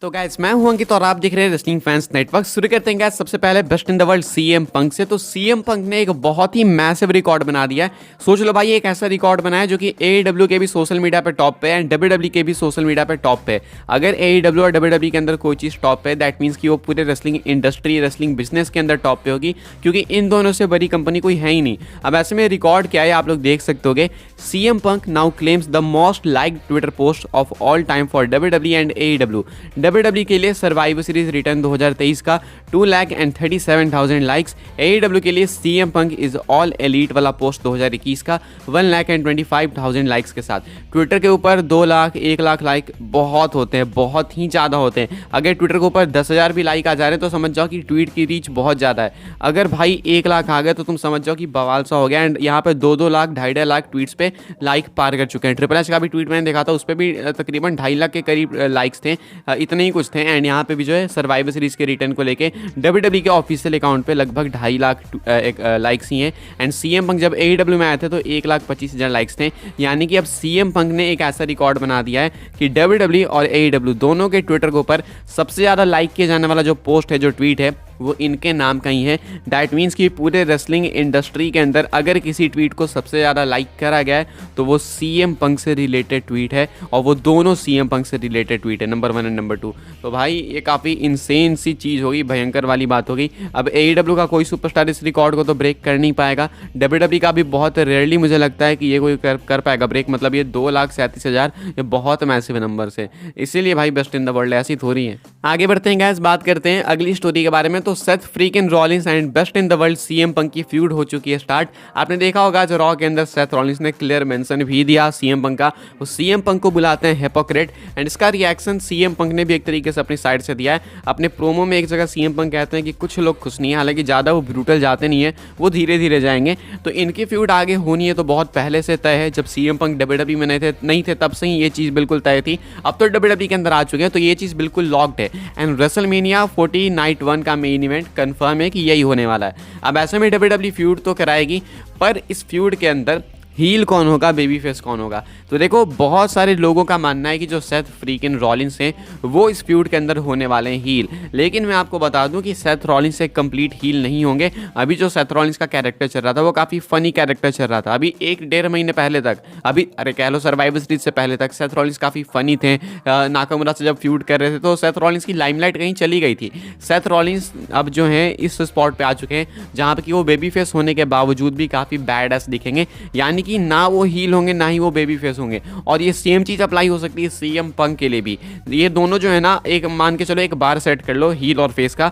तो गाइस मैं हूं अंकित और आप देख रहे हैं रेसलिंग फैंस नेटवर्क। शुरू करते हैं गाइस सबसे पहले best in the world CM पंक से। तो सीएम पंक ने एक बहुत ही मैसिव रिकॉर्ड बना दिया है। सोच लो भाई, एक ऐसा रिकॉर्ड बनाया जो कि एईडब्ल्यू के भी सोशल मीडिया पे टॉप पे है एंड डब्ल्यूडब्ल्यू के भी सोशल मीडिया पे टॉप पे है। अगर एईडब्ल्यू और डब्ल्यूडब्ल्यू के अंदर कोई चीज़ टॉप पे है, दैट मीन्स कि वो पूरे रेसलिंग इंडस्ट्री रेसलिंग बिजनेस के अंदर टॉप पे होगी, क्योंकि इन दोनों से बड़ी कंपनी कोई है ही नहीं। अब ऐसे में रिकॉर्ड क्या है आप लोग देख सकते होगे। CM Punk now claims the most like Twitter post of all time for WWE and AEW. WWE के लिए सर्वाइवर सीरीज रिटर्न 2023 का 2,37,000 लाइक्स। एईडब्ल्यू के लिए CM Punk is all elite वाला पोस्ट 2021 का 1,25,000 लाइक्स के साथ। ट्विटर के ऊपर 2 लाख 1 लाख लाइक बहुत होते हैं, बहुत ही ज़्यादा होते हैं। अगर ट्विटर के ऊपर 10,000 भी लाइक आ जा रहे हैं तो समझ जाओ कि ट्वीट की रीच बहुत ज़्यादा है। अगर भाई 1 लाख आ गए तो तुम समझ जाओ कि बवाल सा हो गया। एंड यहाँ पे 2-2 लाख 2.5 लाख ट्वीट्स पे लाइक पार कर चुके हैं। ट्रिपल एच का भी ट्वीट मैंने देखा था, उस पर भी तकरीबन 2.5 लाख के करीब लाइक्स थे, इतने ही कुछ थे। एंड यहाँ पे भी जो है सर्वाइवर सीरीज के रिटर्न को लेके डब्ल्यूडब्ल्यू के ऑफिशियल अकाउंट पे लगभग 2.5 लाख लाइक्स ही हैं। एंड सीएम पंक जब एईडब्ल्यू में आए थे तो 1,25,000 लाइक्स थे। यानी कि अब सीएम पंक ने एक ऐसा रिकॉर्ड बना दिया है कि डब्ल्यूडब्ल्यू और एईडब्ल्यू दोनों के ट्विटर के ऊपर सबसे ज़्यादा लाइक किया जाने वाला जो पोस्ट है, जो ट्वीट है, वो इनके नाम का ही है। दैट मीन्स कि पूरे रेसलिंग इंडस्ट्री के अंदर अगर किसी ट्वीट को सबसे ज़्यादा लाइक करा गया है तो वो सीएम पंक से रिलेटेड ट्वीट है, और वो दोनों सीएम पंक से रिलेटेड ट्वीट है, नंबर 1 एंड नंबर 2। तो भाई ये काफ़ी इंसेन सी चीज़ होगी, भयंकर वाली बात होगी। अब एईडब्ल्यू का कोई सुपरस्टार इस रिकॉर्ड को तो ब्रेक कर नहीं पाएगा। डब्ल्यूडब्ल्यू का भी बहुत रेयरली मुझे लगता है कि ये कोई कर पाएगा ब्रेक। मतलब ये 2,37,000 ये बहुत मैसिव नंबर है, इसीलिए भाई बेस्ट इन द वर्ल्ड ऐसी थोड़ी है। आगे बढ़ते हैं गाइस, बात करते हैं अगली स्टोरी के बारे में। तो Seth Freakin Rollins and best in the world CM Punk की फ्यूड हो चुकी है स्टार्ट। आपने देखा होगा जो रॉ के अंदर सेथ रॉलिंस ने क्लियर मेंशन भी दिया सीएम पंक का, वो सीएम पंक को बुलाते हैं हिपोक्रेट। एंड इसका रिएक्शन सीएम पंक ने भी एक तरीके से अपनी साइड से दिया है। अपने प्रोमो में एक जगह सीएम पंक कहते हैं कि कुछ लोग खुश नहीं है, हालांकि ज़्यादा वो ब्रूटल जाते नहीं है, वो धीरे धीरे जाएंगे। तो इनकी फ्यूड आगे होनी है तो बहुत पहले से तय है। जब सीएम पंक डब्ल्यूडब्ल्यू में नहीं थे तब से ही ये चीज़ बिल्कुल तय थी। अब तो डब्ल्यूडब्ल्यू के अंदर आ चुके हैं तो ये चीज़ बिल्कुल लॉक्ड है। एंड रेसलमेनिया 40 नाइट 1 का मेन इवेंट कंफर्म है कि यही होने वाला है। अब ऐसे में डब्ल्यूडब्ल्यू फ्यूड तो कराएगी, पर इस फ्यूड के अंदर हील कौन होगा, बेबी फेस कौन होगा? तो देखो, बहुत सारे लोगों का मानना है कि जो सेथ फ्रीकिन रॉलिंस हैं वो इस फ्यूड के अंदर होने वाले हैं हील। लेकिन मैं आपको बता दूं कि सेथ रॉलिंस एक कंप्लीट हील नहीं होंगे। अभी जो सेथ रॉलिंस का कैरेक्टर चल रहा था वो काफ़ी फनी कैरेक्टर चल रहा था। अभी 1-1.5 महीने पहले तक, अभी अरे कह लो सर्वाइवर सीरीज से पहले तक सेथ रॉलिंस काफ़ी फनी थे। नाकामुरा से जब फ्यूड कर रहे थे तो सेथ रॉलिंस की लाइमलाइट कहीं चली गई थी। सेथ रॉलिंस अब जो है इस स्पॉट पर आ चुके हैं जहाँ पर कि वो बेबी फेस होने के बावजूद भी काफ़ी बैड एस दिखेंगे। यानी कि ना वो हील होंगे ना ही वो बेबी फेस होंगे। और ये सेम चीज़ अप्लाई हो सकती है सीएम पंक के लिए भी। ये दोनों जो है ना, एक मान के चलो एक बार सेट कर लो हील और फेस का,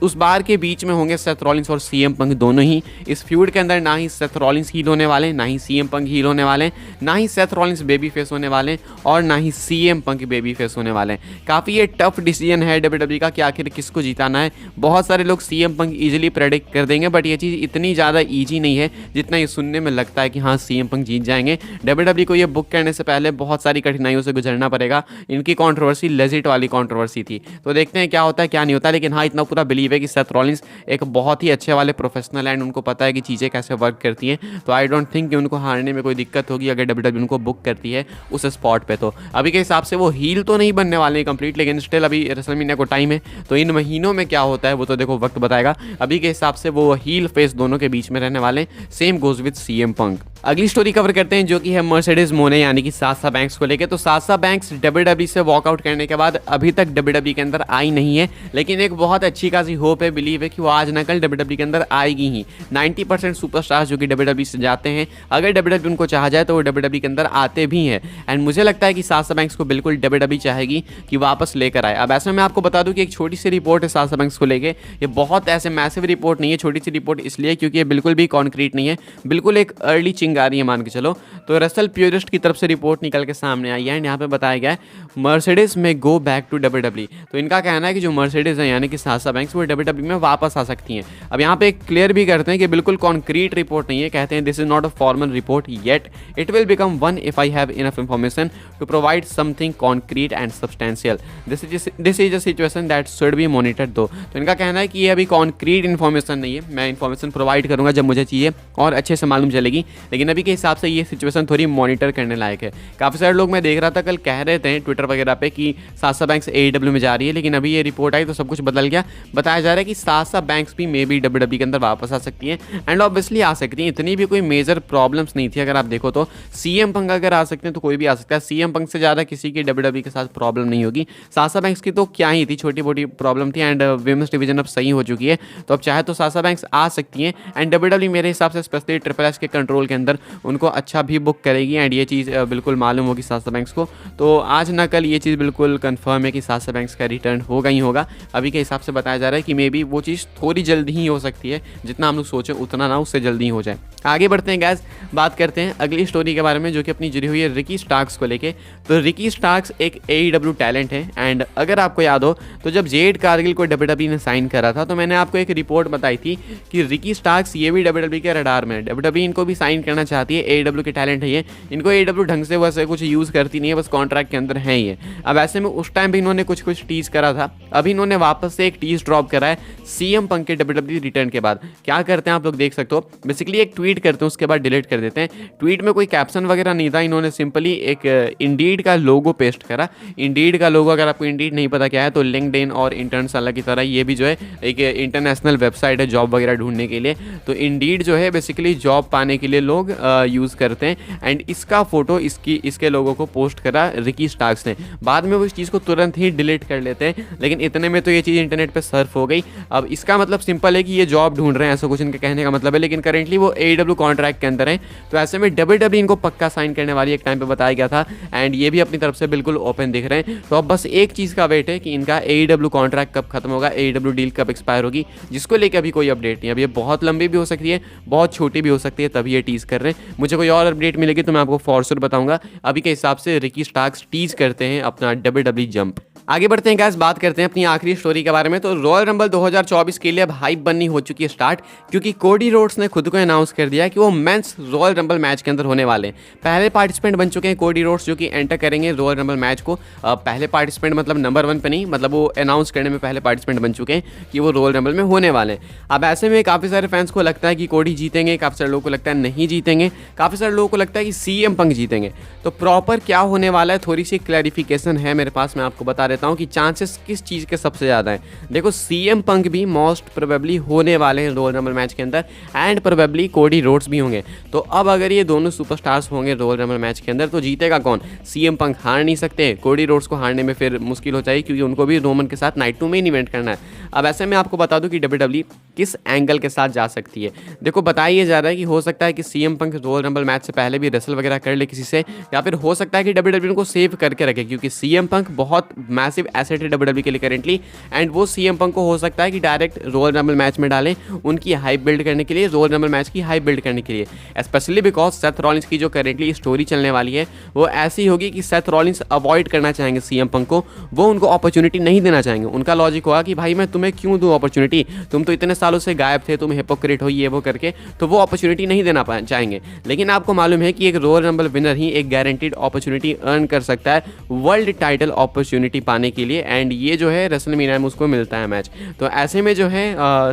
उस बार के बीच में होंगे सेथ रॉलिंस और सीएम पंक दोनों ही। इस फ्यूड के अंदर ना ही सेथ रॉलिंस हील होने वाले, ना ही सीएम पंक हील होने वाले, ना ही सेथ रॉलिंस बेबी फेस होने वाले, और ना ही सीएम पंक बेबी फेस होने वाले। काफ़ी ये टफ डिसीजन है डब्ल्यूडब्ल्यू का कि आखिर किसको जिताना है। बहुत सारे लोग सीएम पंक ईजिली प्रेडिक्ट कर देंगे, बट ये चीज़ इतनी ज़्यादा ईजी नहीं है जितना ये सुनने में लगता है कि हाँ सीएम पंक जीत जाएंगे। डब्ल्यूडब्ल्यू को ये बुक करने से पहले बहुत सारी कठिनाइयों से गुजरना पड़ेगा। इनकी कंट्रोवर्सी लेजिट वाली कंट्रोवर्सी थी, तो देखते हैं क्या होता है क्या नहीं होता। लेकिन हाँ, इतना पूरा बिलीव है कि सेथ रॉलिंस एक बहुत ही अच्छे वाले प्रोफेशनल एंड उनको पता है कि चीज़ें कैसे वर्क करती हैं। तो आई डोंट थिंक कि उनको हारने में कोई दिक्कत होगी अगर डब्ल्यूडब्ल्यू उनको बुक करती है उस स्पॉट पे। तो अभी के हिसाब से वो हील तो नहीं बनने वाले हैं कंप्लीट, लेकिन स्टिल अभी रेसलमेनिया को टाइम है। तो इन महीनों में क्या होता है वो तो देखो वक्त बताएगा। अभी के हिसाब से वो हील फेस दोनों के बीच में रहने वाले। Same goes with CM Punk. अगली स्टोरी कवर करते हैं जो कि है मर्सिडीज मोने यानी कि साशा बैंक्स को लेकर। तो साशा बैंक्स डब्ल्यूडब्ल्यू से वॉकआउट करने के बाद अभी तक डब्ल्यूडब्ल्यू के अंदर आई नहीं है, लेकिन एक बहुत अच्छी खासी होप है, बिलीव है कि वो आज ना कल डब्ल्यूडब्ल्यू के अंदर आएगी ही। 90% सुपरस्टार्स जो कि डब्ल्यूडब्ल्यू से जाते हैं, अगर डब्ल्यूडब्ल्यू उनको चाह जाए तो वो डब्ल्यूडब्ल्यू के अंदर आते भी हैं। एंड मुझे लगता है कि साशा बैंक्स को बिल्कुल डब्ल्यूडब्ल्यू चाहेगी कि वापस लेकर आए। अब ऐसे में आपको बता दूं कि एक छोटी सी रिपोर्ट है साशा बैंक्स को लेकर। ये बहुत ऐसे मैसिव रिपोर्ट नहीं है, छोटी सी रिपोर्ट इसलिए क्योंकि ये बिल्कुल भी कॉन्क्रीट नहीं है, बिल्कुल एक अर्ली चिंगारी है मान के चलो। तो रसल प्योरिस्ट की तरफ से रिपोर्ट निकल के सामने आई है एंड यहाँ पे बताया गया है मर्सिडीज में गो बैक टू डब्ल्यूडब्ल्यू। तो इनका कहना है कि जो मर्सिडीज है यानी कि साशा बैंक्स वो डब्ल्यूडब्ल्यू में वापस आ सकती हैं। अब यहाँ पे क्लियर भी करते हैं कि बिल्कुल कॉन्क्रीट रिपोर्ट नहीं है। कहते हैं this is not a formal report yet, it will become one if I have enough information to provide something concrete and substantial. This is a situation that should be monitored though. तो इनका कहना है कि ये अभी concrete information नहीं है, मैं इन्फॉर्मेशन प्रोवाइड करूँगा जब मुझे चाहिए और अच्छे से मालूम चलेगी, लेकिन अभी के हिसाब से ये सिचुएशन थोड़ी मॉनिटर करने लायक है। काफ़ी सारे लोग मैं देख रहा था कल कह रहे थे ट्विटर वगैरह पे कि सासा बैंक्स AEW में जा रही है, लेकिन अभी ये रिपोर्ट आई तो सब कुछ बदल गया। बताया जा रहा है कि सासा बैंक्स भी मे बी WWE के अंदर वापस आ सकती हैं एंड ऑब्वियसली आ सकती हैं। इतनी भी कोई मेजर प्रॉब्लम्स नहीं थी। अगर आप देखो तो CM पंक अगर आ सकते हैं तो कोई भी आ सकता है। CM पंक से ज़्यादा किसी की WWE के साथ प्रॉब्लम नहीं होगी। सासा बैंक्स की तो क्या ही थी, छोटी मोटी प्रॉब्लम थी एंड विमेंस डिवीजन अब सही हो चुकी है, तो अब चाहे तो सासा बैंक्स आ सकती हैं एंड WWE मेरे हिसाब से स्पेशली ट्रिपल एच के कंट्रोल के अंदर उनको अच्छा भी बुक करेगी एंड ये चीज़ बिल्कुल मालूम होगी सासा बैंक्स को। तो आज ना कल ये चीज़ बिल्कुल कंफर्म है कि सासा बैंक्स का रिटर्न होगा ही होगा। अभी के हिसाब से बताया जा रहा है कि मे बी वो चीज़ थोड़ी जल्दी ही हो सकती है, जितना हम लोग सोचें उतना ना, उससे जल्दी ही हो जाए। आगे बढ़ते हैं गैस, बात करते हैं अगली स्टोरी के बारे में जो कि अपनी जुड़ी हुई है रिकी स्टार्क्स को लेके। तो रिकी स्टार्क्स एक AEW टैलेंट है एंड अगर आपको याद हो तो जब जेड कारगिल को WWE ने साइन करा था तो मैंने आपको एक रिपोर्ट बताई थी कि रिकी स्टार्क्स ये भी WWE के रडार में है। WWE इनको भी साइन करना चाहती है, AEW के टैलेंट है ये, इनको AEW ढंग से वैसे कुछ यूज़ करती नहीं है, बस कॉन्ट्रैक्ट के अंदर है ये। अब ऐसे में उस टाइम भी इन्होंने कुछ टीज करा था, अभी इन्होंने वापस से एक टीज ड्रॉप करा है CM पंक के WWE रिटर्न के बाद। क्या करते हैं आप लोग देख सकते हो, बेसिकली एक ट्वीट करते हैं उसके बाद डिलीट कर देते हैं। ट्वीट में कोई कैप्शन वगैरह नहीं था, इन्होंने सिंपली एक इंडीड का लोगो पेस्ट करा। इंडीड का लोगो, अगर आपको इंडीड नहीं पता क्या है तो लिंक्डइन और इंटर्नशाला की तरह ये भी जो है एक इंटरनेशनल वेबसाइट है जॉब वगैरह ढूंढने के लिए। तो इंडीड जो है बेसिकली जॉब पाने के लिए लोग यूज़ करते हैं एंड इसका फोटो इसके लोगों को पोस्ट करा रिकी स्टार्क्स ने। बाद में वो इस चीज़ को तुरंत ही डिलीट कर लेते हैं, लेकिन इतने में तो ये चीज़ इंटरनेट पे सर्फ हो गई। अब इसका मतलब सिंपल है कि ये जॉब ढूंढ रहे हैं, ऐसा कुछ इनके कहने का मतलब है, लेकिन करेंटली वो AEW कॉन्ट्रैक्ट के अंदर है। तो ऐसे में WWE इनको पक्का साइन करने वाली एक टाइम पे बताया गया था एंड ये भी अपनी तरफ से बिल्कुल ओपन दिख रहे हैं। तो अब बस एक चीज़ का वेट है कि इनका AEW कॉन्ट्रैक्ट कब खत्म होगा, AEW डील कब एक्सपायर होगी, जिसको लेकर अभी कोई अपडेट नहीं है। अब ये बहुत लंबी भी हो सकती है, बहुत छोटी भी हो सकती है, तभी ये टीज़ कर रहे हैं। मुझे कोई और अपडेट मिलेगी तो मैं आपको फॉर श्योर बताऊंगा। अभी के हिसाब से रिकी स्टार्क्स टीज़ करते हैं अपना WWE जंप। आगे बढ़ते हैं गाइस, बात करते हैं अपनी आखिरी स्टोरी के बारे में। तो रॉयल रंबल 2024 के लिए अब हाइप बननी हो चुकी है स्टार्ट, क्योंकि कोडी रोड्स ने खुद को अनाउंस कर दिया कि वो मेंस रॉयल रंबल मैच के अंदर होने वाले हैं। पहले पार्टिसिपेंट बन चुके हैं कोडी रोड्स जो कि एंटर करेंगे रॉयल रंबल मैच को। पहले पार्टिसिपेंट मतलब नंबर 1 पे नहीं, मतलब वो अनाउंस करने में पहले पार्टिसिपेंट बन चुके हैं कि वो रॉयल रंबल में होने वाले हैं। अब ऐसे में काफ़ी सारे फैंस को लगता है कि कोडी जीतेंगे, काफ़ी सारे लोगों को लगता है नहीं जीतेंगे, काफ़ी सारे लोगों को लगता है कि CM पंक जीतेंगे। तो प्रॉपर क्या होने वाला है, थोड़ी सी क्लैरिफिकेशन है मेरे पास, मैं आपको बता देता हूँ कि चांसेस किस चीज़ के सबसे ज़्यादा हैं। देखो CM पंक भी मोस्ट प्रोबेबली होने वाले हैं रॉयल रंबल मैच के अंदर एंड प्रोबेबली कोडी रोड्स भी होंगे। तो अब अगर ये दोनों सुपरस्टार्स होंगे रॉयल रंबल मैच के अंदर तो जीतेगा कौन? CM पंक हार नहीं सकते, कोडी रोड्स को हारने में फिर मुश्किल हो जाएगी क्योंकि उनको भी रोमन के साथ नाइट 2 में इवेंट करना है। अब ऐसे में आपको बता दूं कि WWE किस एंगल के साथ जा सकती है। देखो बताया जा रहा है कि हो सकता है कि CM पंक रॉयल रंबल मैच से पहले भी रेसल वगैरह कर ले किसी से, या फिर हो सकता है कि WWE उनको सेव करके रखे, क्योंकि CM पंक बहुत मैसिव एसेट है WWE के लिए करेंटली एंड वो CM पंक को हो सकता है कि डायरेक्ट रॉयल रंबल मैच में डालें उनकी हाइप बिल्ड करने के लिए, रॉयल रंबल मैच की हाइप बिल्ड करने के लिए। स्पेशली बिकॉज सेथ रॉलिंस की जो करेंटली स्टोरी चलने वाली है वो ऐसी होगी कि सेथ रॉलिंस अवॉइड करना चाहेंगे CM पंक को, वो उनको अपॉर्चुनिटी नहीं देना चाहेंगे। उनका लॉजिक होगा कि भाई मैं तुम्हें क्यों दूं अपॉर्चुनिटी, तुम तो इतने सालों से गायब थे, तुम हिपोक्रेट हो ये वो करके, तो वो अपॉर्चुनिटी नहीं देना चाहेंगे। लेकिन आपको मालूम है कि एक रॉयल रंबल विनर ही एक गारंटीड अपॉर्चुनिटी अर्न कर सकता है वर्ल्ड टाइटल अपॉर्चुनिटी पाने के लिए एंड ये जो है रेसलमेनिया में उसको मिलता है मैच। तो ऐसे में जो है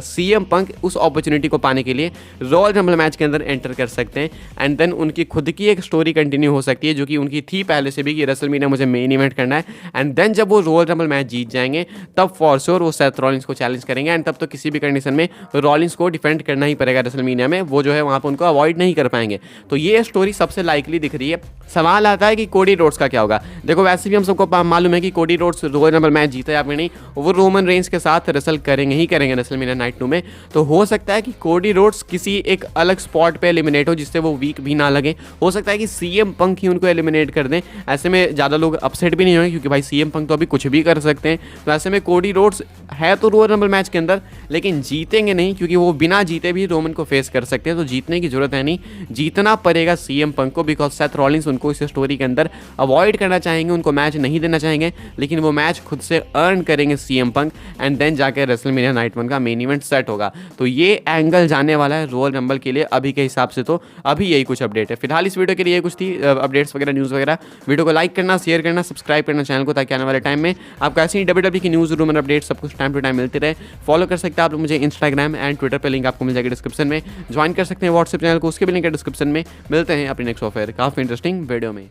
CM पंक उस अपॉर्चुनिटी को पाने के लिए रॉयल रंबल मैच के अंदर एंटर कर सकते हैं एंड देन उनकी खुद की एक स्टोरी कंटिन्यू हो सकती है जो कि उनकी थी पहले से भी कि रेसलमेनिया मुझे मेन इवेंट करना है एंड देन जब वो रॉयल रंबल मैच जीत जाएंगे तब फॉर श्योर वो सेथ रॉलिंस को चैलेंज करेंगे एंड तब तो किसी भी कंडीशन में रॉलिंस को डिफेंड करना ही पड़ेगा रेसलमेनिया में, वो जो है वहाँ पर उनको अवॉइड नहीं कर पाएंगे। तो ये स्टोरी सबसे लाइकली दिख रही है। सवाल आता है कि कोडी रोड्स का क्या होगा। देखो वैसे भी हम सबको मालूम है कि Cody Rhodes royal rumble match जीता या फिर नहीं, वो रोमन रेंज के साथ रेसल करेंगे ही करेंगे रेसलमेनिया नाइट 2 में। तो हो सकता है कि कोडी रोड्स किसी एक अलग स्पॉट पे एलिमिनेट हो जिससे वो वीक भी ना लगे, हो सकता है कि CM पंक ही उनको एलिमिनेट कर दें। ऐसे में ज़्यादा लोग अपसेट भी नहीं होंगे क्योंकि भाई CM पंक तो अभी कुछ भी कर सकते हैं। तो ऐसे में कोडी रोड्स है तो रॉयल रंबल मैच के अंदर, लेकिन जीतेंगे नहीं क्योंकि वो बिना जीते भी रोमन को फेस कर सकते हैं। तो जीतने की जरूरत है नहीं, जीतना पड़ेगा CM पंक को बिकॉज सेथ रॉलिंस उनको इस स्टोरी के अंदर अवॉइड करना चाहेंगे, उनको मैच नहीं देना चाहेंगे, लेकिन वो मैच खुद से अर्न करेंगे CM पंक एंड देन जाके रेसलमेनिया नाइट 1 का मेन इवेंट सेट होगा। तो ये एंगल जाने वाला है रॉयल रंबल के लिए अभी के हिसाब से। तो अभी यही कुछ अपडेट है फिलहाल इस वीडियो के लिए, कुछ थी अपडेट्स वगैरह, न्यूज़ वगैरह। वीडियो को लाइक करना, शेयर करना, सब्सक्राइब करना चैनल को, ताकि आने वाले टाइम में आपको ऐसी WWE की न्यूज़, रूमर, अपडेट सब कुछ टाइम टू टाइम मिलते रहे। फॉलो कर सकते हैं आप लोग मुझे इंस्टाग्राम एंड ट्विटर पर, लिंक आपको मिल जाएगी डिस्क्रिप्शन में। ज्वाइन कर सकते हैं व्हाट्सएप चैनल को, उसके भी लिंक है डिस्क्रिप्शन में। मिलते हैं अपनी नेक्स्ट ऑफर काफ़ी इंटरेस्टिंग वीडियो में।